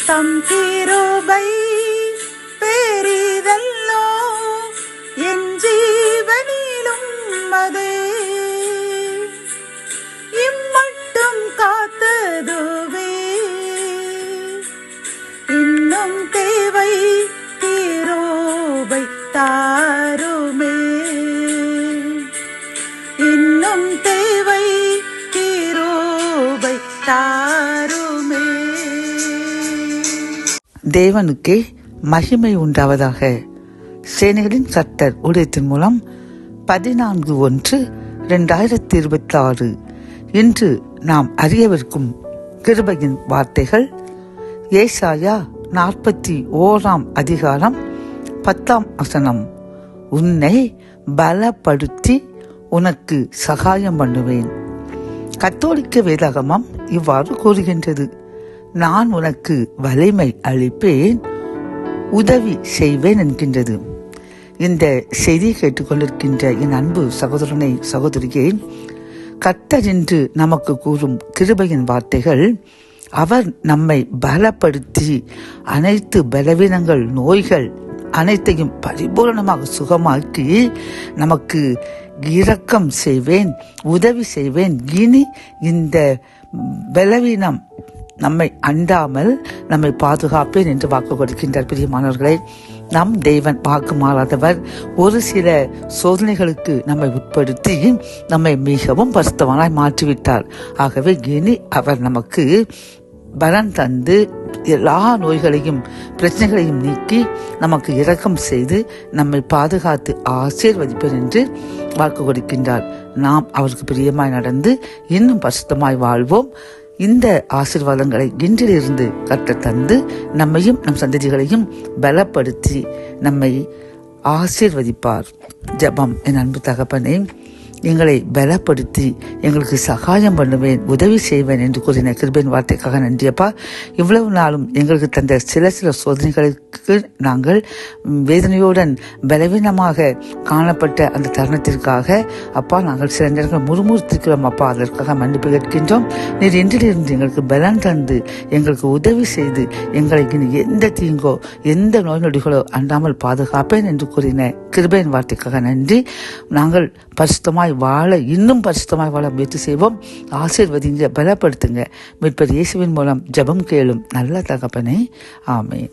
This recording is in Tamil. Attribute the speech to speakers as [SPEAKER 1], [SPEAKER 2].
[SPEAKER 1] தம் கிருபை பெரிதல்லோ என் ஜீவனிலும் அதே இம்மட்டும் காத்ததுவே இன்னும் தேவை கிருபை தாருமே இன்னும் தேவை கிருபை தாருமே.
[SPEAKER 2] தேவனுக்கே மகிமை உண்டாவதாக. சேனைகளின் கர்த்தர் ஊழியத்தின் மூலம் 14/1/2026 இன்று நாம் அறியவிருக்கும் கிருபையின் வார்த்தைகள் ஏசாயா 41 10 உன்னை பலப்படுத்தி உனக்கு சகாயம் பண்ணுவேன். கத்தோலிக்க வேதாகமம் இவ்வாறு கூறுகின்றது, நான் உனக்கு வலிமை அளிப்பேன், உதவி செய்வேன் என்கின்றது. இந்த செய்தியை கேட்டுக்கொண்டிருக்கின்ற என் அன்பு சகோதரனை சகோதரியே, கர்த்தர் என்று நமக்கு கூறும் கிருபையின் வார்த்தைகள், அவர் நம்மை பலப்படுத்தி அனைத்து பலவீனங்கள் நோய்கள் அனைத்தையும் பரிபூரணமாக சுகமாக்கி நமக்கு இரக்கம் செய்வேன், உதவி செய்வேன், இனி இந்த பலவீனம் நம்மை அண்டாமல் நம்மை பாதுகாப்பேன் என்று வாக்கு கொடுக்கின்றார். பிரியமானவர்களே, நம் தேவன் வாக்கு மாறாதவர். ஒரு சில சோதனைகளுக்கு நம்மை உட்படுத்தி நம்மை மிகவும் பரிசுத்தவானாய் மாற்றிவிட்டார். ஆகவே இனி அவர் நமக்கு பலன் தந்து எல்லா நோய்களையும் பிரச்சனைகளையும் நீக்கி நமக்கு இரக்கம் செய்து நம்மை பாதுகாத்து ஆசீர்வதிப்பேன் என்று வாக்கு கொடுக்கின்றார். நாம் அவருக்கு பிரியமாய் நடந்து இன்னும் பரிசுத்தமாய் வாழ்வோம். இந்த ஆசீர்வாதங்களை இன்றிலிருந்து கர்த்தர் தந்து நம்மையும் நம் சந்ததிகளையும் பலப்படுத்தி நம்மை ஆசீர்வதிப்பார். ஜெபம். என் அன்பு தகப்பனே, எங்களை பலப்படுத்தி எங்களுக்கு சகாயம் பண்ணுவேன், உதவி செய்வேன் என்று கூறின கிருபையின் வார்த்தைக்காக நன்றியப்பா. இவ்வளவு நாளும் எங்களுக்கு தந்த சில சோதனைகளுக்கு நாங்கள் வேதனையுடன் பலவீனமாக காணப்பட்ட அந்த தருணத்திற்காக அப்பா நாங்கள் சில நேரங்கள் முறுமுறுத்திருக்கிறோம் அப்பா. அதற்காக மன்னிப்பு கேட்கின்றோம். நீர் இன்றிலிருந்து எங்களுக்கு பலன் தந்து எங்களுக்கு உதவி செய்து எங்களை எந்த தீங்கோ எந்த நோய் நொடிகளோ அண்டாமல் பாதுகாப்பேன் என்று கூறின கிருபையின் வார்த்தைக்காக நன்றி. நாங்கள் பரிசுத்தமாய் வாழ இன்னும் பரிசுத்தமாய் வாழ முயற்சி செய்வோம். ஆசீர்வதிங்க, பலப்படுத்துங்க. மீட்பர் இயேசுவின் மூலம் ஜெபம் கேளும் நல்ல தகப்பனே, ஆமென்.